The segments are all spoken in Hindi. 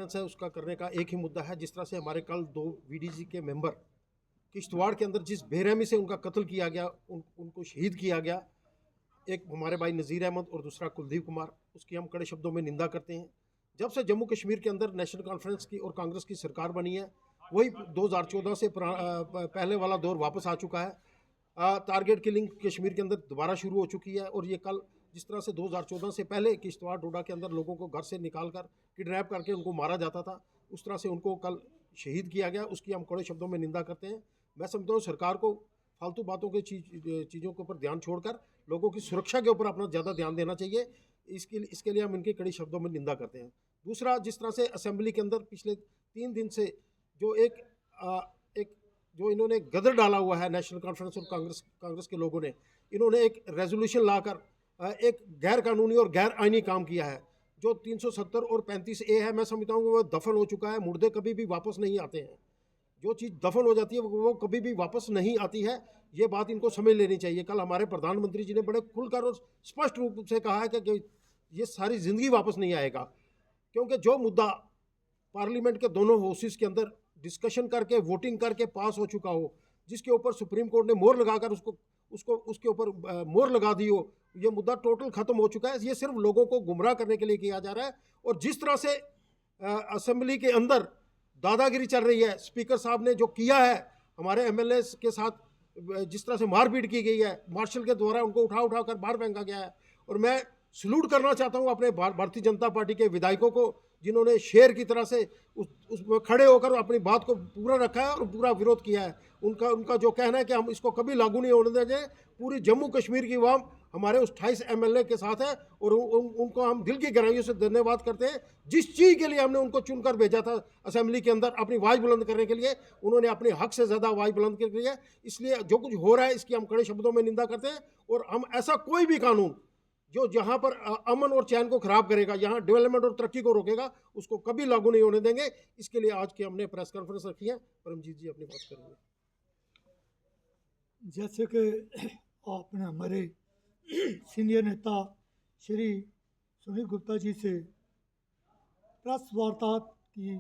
कॉन्फ्रेंस है उसका करने का एक ही मुद्दा है। जिस तरह से हमारे कल 2 वीडीसी के मेंबर किश्तवाड़ के अंदर जिस बेरहमी से उनका कत्ल किया गया, उनको शहीद किया गया, एक हमारे भाई नज़ीर अहमद और दूसरा कुलदीप कुमार, उसकी हम कड़े शब्दों में निंदा करते हैं। जब से जम्मू कश्मीर के अंदर नेशनल कॉन्फ्रेंस की और कांग्रेस की सरकार बनी है, वही 2014 से पहले वाला दौर वापस आ चुका है। टारगेट किलिंग कश्मीर के अंदर दोबारा शुरू हो चुकी है। और ये कल जिस तरह से 2014 से पहले किश्तवाड़ डोडा के अंदर लोगों को घर से निकाल कर किडनैप करके उनको मारा जाता था, उस तरह से उनको कल शहीद किया गया, उसकी हम कड़े शब्दों में निंदा करते हैं। मैं समझता हूँ सरकार को फालतू बातों के चीज़ों के ऊपर ध्यान छोड़कर लोगों की सुरक्षा के ऊपर अपना ज़्यादा ध्यान देना चाहिए। इसके लिए हम इनकी कड़ी शब्दों में निंदा करते हैं। दूसरा, जिस तरह से असेंबली के अंदर पिछले 3 दिन से जो एक जो इन्होंने गदर डाला हुआ है नेशनल कॉन्फ्रेंस और कांग्रेस के लोगों ने, इन्होंने एक रेजोल्यूशन लाकर एक गैर कानूनी और गैर आईनी काम किया है। जो 370 और 35A है, मैं समझता हूँ वो दफन हो चुका है। मुर्दे कभी भी वापस नहीं आते हैं। जो चीज़ दफन हो जाती है वो कभी भी वापस नहीं आती है। ये बात इनको समझ लेनी चाहिए। कल हमारे प्रधानमंत्री जी ने बड़े खुलकर और स्पष्ट रूप से कहा है कि ये सारी ज़िंदगी वापस नहीं आएगा, क्योंकि जो मुद्दा पार्लियामेंट के दोनों हाउसेस के अंदर डिस्कशन करके वोटिंग करके पास हो चुका हो, जिसके ऊपर सुप्रीम कोर्ट ने मोहर लगाकर उसके ऊपर मोहर लगा दी हो, ये मुद्दा टोटल ख़त्म हो चुका है। ये सिर्फ लोगों को गुमराह करने के लिए किया जा रहा है। और जिस तरह से असेंबली के अंदर दादागिरी चल रही है, स्पीकर साहब ने जो किया है हमारे एमएलए के साथ, जिस तरह से मारपीट की गई है, मार्शल के द्वारा उनको उठा कर बाहर फेंका गया है। और मैं सलूट करना चाहता हूं अपने भारतीय जनता पार्टी के विधायकों को, जिन्होंने शेर की तरह से उसमें खड़े होकर अपनी बात को पूरा रखा है और पूरा विरोध किया है। उनका जो कहना है कि हम इसको कभी लागू नहीं होने देंगे, पूरी जम्मू कश्मीर की आवाम हमारे उस 28 एमएलए के साथ है। और उनको हम दिल की गहराइयों से धन्यवाद करते हैं। जिस चीज़ के लिए हमने उनको चुनकर भेजा था असेंबली के अंदर अपनी आवाज़ बुलंद करने के लिए, उन्होंने अपने हक से ज़्यादा आवाज़ बुलंद कर दी है। इसलिए जो कुछ हो रहा है इसकी हम कड़े शब्दों में निंदा करते हैं। और हम ऐसा कोई भी कानून जो जहां पर अमन और चैन को खराब करेगा, यहाँ डेवलपमेंट और तरक्की को रोकेगा, उसको कभी लागू नहीं होने देंगे। इसके लिए आज की हमने प्रेस कॉन्फ्रेंस रखी है। परमजीत जी अपनी बात करेंगे। जैसे कि आपने हमारे सीनियर नेता श्री सुनील गुप्ता जी से प्रेस वार्ता की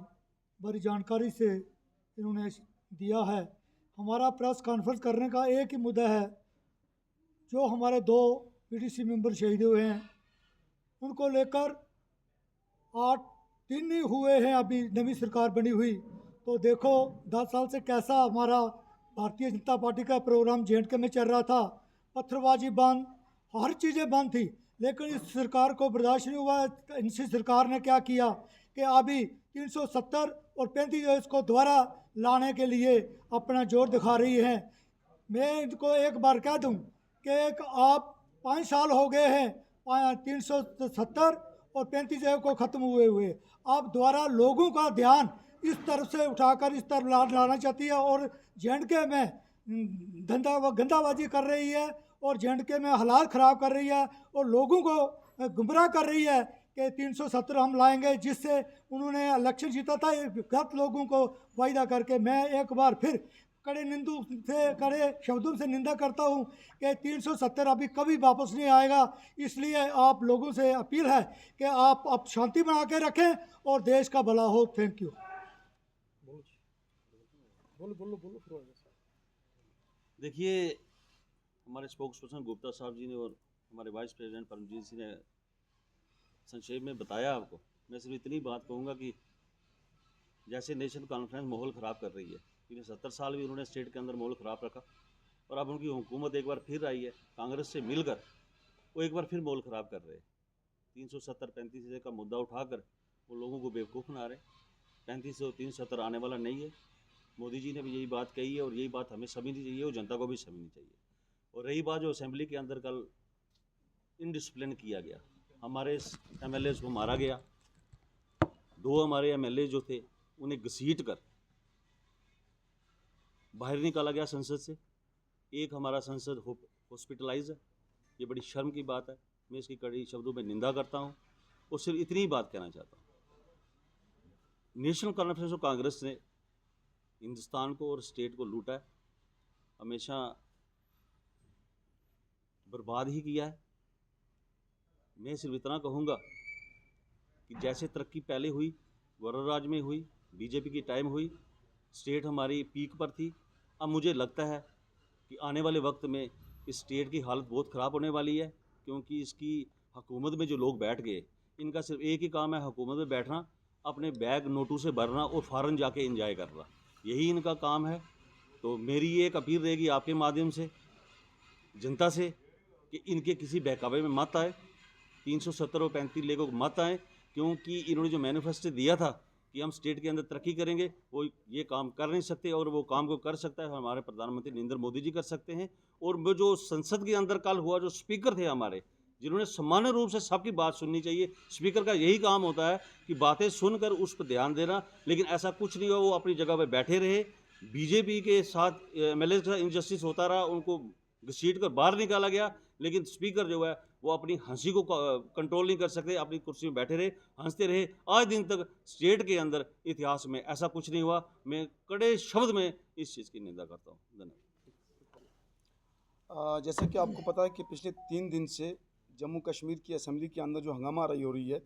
बड़ी जानकारी से इन्होंने दिया है, हमारा प्रेस कॉन्फ्रेंस करने का एक ही मुद्दा है। जो हमारे 2 पीडीसी मेंबर शहीद हुए हैं, उनको लेकर 8 दिन ही हुए हैं अभी नवी सरकार बनी हुई। तो देखो 10 साल से कैसा हमारा भारतीय जनता पार्टी का प्रोग्राम जे&के में चल रहा था। पत्थरबाजी बंद, हर चीज़ें बंद थी, लेकिन इस सरकार को बर्दाश्त नहीं हुआ। इनसी सरकार ने क्या किया कि अभी 370 और 35 को दोबारा लाने के लिए अपना जोर दिखा रही है। मैं इनको एक बार कह दूं कि आप 5 साल हो गए हैं 370 और 35 को ख़त्म हुए आप दोबारा लोगों का ध्यान इस तरफ से उठाकर इस तरफ लाना चाहती है और जे&के में गंदाबाजी कर रही है और जे&के में हालात ख़राब कर रही है और लोगों को गुमराह कर रही है कि 370 हम लाएंगे, जिससे उन्होंने इलेक्शन जीता था गलत लोगों को वायदा करके। मैं एक बार फिर कड़े शब्दों से निंदा करता हूं कि 370 अभी कभी वापस नहीं आएगा। इसलिए आप लोगों से अपील है कि आप शांति बना के रखें और देश का भला हो। Thank you. देखिए, हमारे स्पोक्स पर्सन गुप्ता साहब जी ने और हमारे वाइस प्रेसिडेंट परमजीत सिंह ने संक्षेप में बताया आपको। मैं सिर्फ इतनी बात कहूँगा कि जैसे नेशनल कॉन्फ्रेंस माहौल ख़राब कर रही है, क्योंकि 70 साल भी उन्होंने स्टेट के अंदर माहौल ख़राब रखा, और अब उनकी हुकूमत एक बार फिर आई है कांग्रेस से मिलकर, वो एक बार फिर माहौल ख़राब कर रहे हैं। 370-35 का मुद्दा उठाकर वो लोगों को बेवकूफ़ बना रहे। 35 और 370 आने वाला नहीं है। मोदी जी ने भी यही बात कही है और यही बात हमें समझनी चाहिए और जनता को भी समझनी चाहिए। और रही बात जो असेंबली के अंदर कल इनडिसिप्लिन किया गया, हमारे एमएलए को मारा गया, 2 हमारे एमएलए जो थे उन्हें घसीट कर बाहर निकाला गया संसद से। एक हमारा संसद हॉस्पिटलाइज है। ये बड़ी शर्म की बात है। मैं इसकी कड़ी शब्दों में निंदा करता हूँ और सिर्फ इतनी ही बात कहना चाहता हूँ, नेशनल कॉन्फ्रेंस ऑफ कांग्रेस ने हिंदुस्तान को और स्टेट को लूटा है, हमेशा बर्बाद ही किया है। मैं सिर्फ इतना कहूँगा कि जैसे तरक्की पहले हुई गौरव राज में हुई, बीजेपी की टाइम हुई, स्टेट हमारी पीक पर थी। अब मुझे लगता है कि आने वाले वक्त में इस स्टेट की हालत बहुत ख़राब होने वाली है, क्योंकि इसकी हुकूमत में जो लोग बैठ गए, इनका सिर्फ एक ही काम है हुकूमत में बैठना, अपने बैग नोटों से भरना और फ़ॉरेन जाके एंजॉय करना, यही इनका काम है। तो मेरी ये एक अपील रहेगी आपके माध्यम से जनता से कि इनके किसी बहकावे में मत आए, 370 और 35 लेखों को मत आए, क्योंकि इन्होंने जो मैनिफेस्टो दिया था कि हम स्टेट के अंदर तरक्की करेंगे, वो ये काम कर नहीं सकते, और वो काम को कर सकता है हमारे प्रधानमंत्री नरेंद्र मोदी जी कर सकते हैं। और वो जो संसद के अंदर कल हुआ, जो स्पीकर थे हमारे, जिन्होंने सामान्य रूप से सबकी बात सुननी चाहिए, स्पीकर का यही काम होता है कि बातें सुनकर उस पर ध्यान देना, लेकिन ऐसा कुछ नहीं हुआ, वो अपनी जगह पर बैठे रहे। बीजेपी के साथ एमएलए का इनजस्टिस होता रहा, उनको घसीट कर बाहर निकाला गया, लेकिन स्पीकर जो है वो अपनी हंसी को कंट्रोल नहीं कर सकते, अपनी कुर्सी में बैठे रहे, हंसते रहे। आज दिन तक स्टेट के अंदर इतिहास में ऐसा कुछ नहीं हुआ। मैं कड़े शब्द में इस चीज़ की निंदा करता हूँ। धन्यवाद। जैसे कि आपको पता है कि पिछले 3 दिन से जम्मू कश्मीर की असेंबली के अंदर जो हंगामा हो रही है,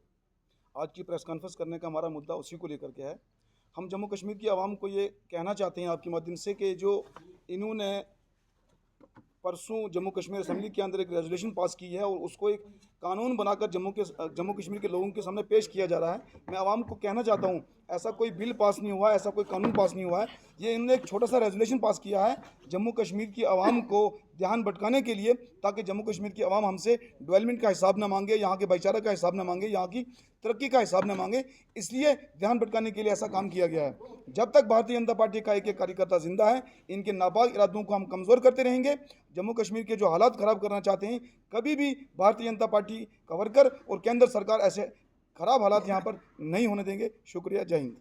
आज की प्रेस कॉन्फ्रेंस करने का हमारा मुद्दा उसी को लेकर के है। हम जम्मू कश्मीर की आवाम को ये कहना चाहते हैं आपके माध्यम से कि जो इन्होंने परसों जम्मू कश्मीर असेंबली के अंदर एक रेजोल्यूशन पास की है और उसको एक कानून बनाकर जम्मू कश्मीर के लोगों के सामने पेश किया जा रहा है। मैं आवाम को कहना चाहता हूँ, ऐसा कोई बिल पास नहीं हुआ है, ऐसा कोई कानून पास नहीं हुआ है। ये इन्होंने एक छोटा सा रेजोल्यूशन पास किया है जम्मू कश्मीर की आवाम को ध्यान भटकाने के लिए, ताकि जम्मू कश्मीर की आवाम हमसे डेवलपमेंट का हिसाब न मांगे, यहाँ के भाईचारा का हिसाब न मांगे, यहाँ की तरक्की का हिसाब न मांगे, इसलिए ध्यान भटकाने के लिए ऐसा काम किया गया है। जब तक भारतीय जनता पार्टी का एक कार्यकर्ता जिंदा है, इनके नापाक इरादों को हम कमज़ोर करते रहेंगे। जम्मू कश्मीर के जो हालात ख़राब करना चाहते हैं, कभी भी भारतीय जनता पार्टी का वर्कर और केंद्र सरकार ऐसे ख़राब हालात यहाँ पर नहीं होने देंगे। शुक्रिया, जय हिंद।